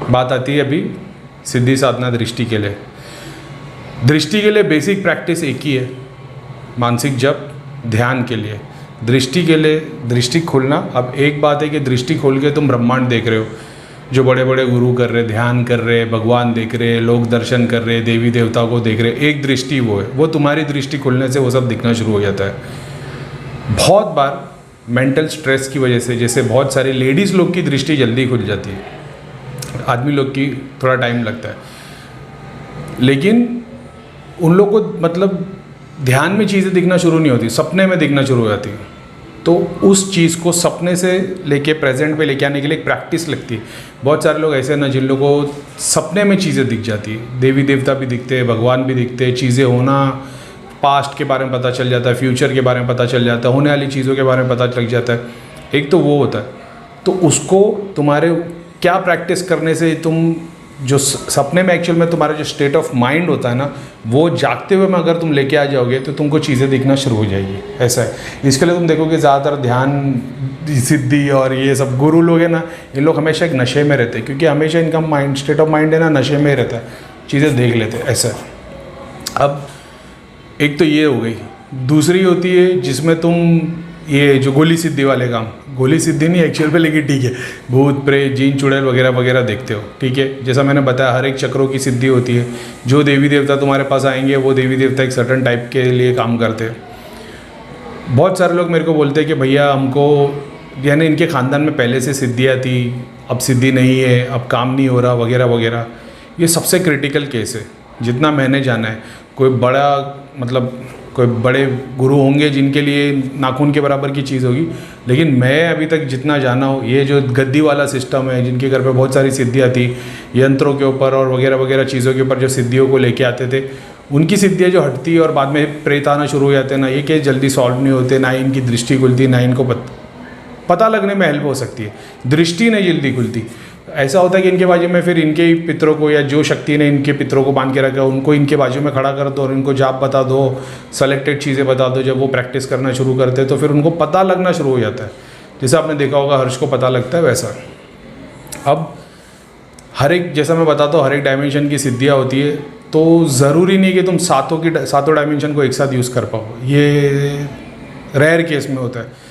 बात आती है अभी सिद्धि साधना दृष्टि के लिए। दृष्टि के लिए बेसिक प्रैक्टिस एक ही है, मानसिक जप ध्यान के लिए। दृष्टि के लिए दृष्टि खोलना, अब एक बात है कि दृष्टि खोल के तुम ब्रह्मांड देख रहे हो, जो बड़े बड़े गुरु कर रहे, ध्यान कर रहे, भगवान देख रहे, लोग दर्शन कर रहे, देवी देवता को देख रहे, एक दृष्टि वो है, वो तुम्हारी दृष्टि खुलने से वो सब दिखना शुरू हो जाता है। बहुत बार मेंटल स्ट्रेस की वजह से, जैसे बहुत सारे लेडीज़ लोग की दृष्टि जल्दी खुल जाती है, आदमी लोग की थोड़ा टाइम लगता है, लेकिन उन लोग को मतलब ध्यान में चीज़ें दिखना शुरू नहीं होती, सपने में दिखना शुरू हो जाती है। तो उस चीज़ को सपने से लेके प्रेजेंट पे लेके आने के लिए एक प्रैक्टिस लगती है। बहुत सारे लोग ऐसे हैं ना जिन लोगों को सपने में चीज़ें दिख जाती है, देवी देवता भी दिखते हैं, भगवान भी दिखते हैं, चीज़ें होना, पास्ट के बारे में पता चल जाता है, फ्यूचर के बारे में पता चल जाता है, होने वाली चीज़ों के बारे में पता लग जाता है। एक तो वो होता है, तो उसको तुम्हारे क्या प्रैक्टिस करने से तुम जो सपने में एक्चुअल में तुम्हारा जो स्टेट ऑफ माइंड होता है ना, वो जागते हुए में अगर तुम लेके आ जाओगे तो तुमको चीज़ें दिखना शुरू हो जाएगी। ऐसा है, इसके लिए तुम देखोगे ज़्यादातर ध्यान सिद्धि और ये सब गुरु लोग हैं ना, ये लोग हमेशा एक नशे में रहते हैं, क्योंकि हमेशा इनका माइंड स्टेट ऑफ माइंड है ना नशे में ही रहता है, चीज़ें देख लेते हैं। ऐसा है। अब एक तो ये हो गई, दूसरी होती है जिसमें तुम ये जो गोली सिद्धि वाले काम, गोली सिद्धि नहीं एक्चुअल पे, लेकिन ठीक है, भूत प्रेत जीन चुड़ैल वगैरह वगैरह देखते हो, ठीक है। जैसा मैंने बताया हर एक चक्रों की सिद्धि होती है, जो देवी देवता तुम्हारे पास आएंगे वो देवी देवता एक सर्टन टाइप के लिए काम करते हैं। बहुत सारे लोग मेरे को बोलते हैं कि भैया हमको यानी इनके ख़ानदान में पहले से सिद्धियाँ थी, अब सिद्धि नहीं है, अब काम नहीं हो रहा वगैरह वगैरह। ये सबसे क्रिटिकल केस है जितना मैंने जाना है। कोई बड़ा मतलब कोई बड़े गुरु होंगे जिनके लिए नाखून के बराबर की चीज़ होगी, लेकिन मैं अभी तक जितना जाना हो, ये जो गद्दी वाला सिस्टम है, जिनके घर पे बहुत सारी सिद्धियाँ थी यंत्रों के ऊपर और वगैरह वगैरह चीज़ों के ऊपर, जो सिद्धियों को लेके आते थे, उनकी सिद्धियाँ जो हटती और बाद में प्रेत आना शुरू हो जाते हैं ना, ये केस जल्दी सॉल्व नहीं होते, ना इनकी दृष्टि खुलती, ना इनको पता लगने में हेल्प हो सकती है, दृष्टि नहीं जल्दी खुलती। ऐसा होता है कि इनके बाजू में फिर इनके ही पितरों को, या जो शक्ति ने इनके पितरों को बांध के रखा है, उनको इनके बाजू में खड़ा कर दो और इनको जाप बता दो, सेलेक्टेड चीज़ें बता दो। जब वो प्रैक्टिस करना शुरू करते हैं तो फिर उनको पता लगना शुरू हो जाता है, जैसा आपने देखा होगा हर्ष को पता लगता है वैसा। अब हर एक, जैसा मैं बताता हूँ, हर एक डायमेंशन की सिद्धियाँ होती है, तो ज़रूरी नहीं कि तुम सातों डायमेंशन को एक साथ यूज़ कर पाओ, ये रेयर केस में होता है।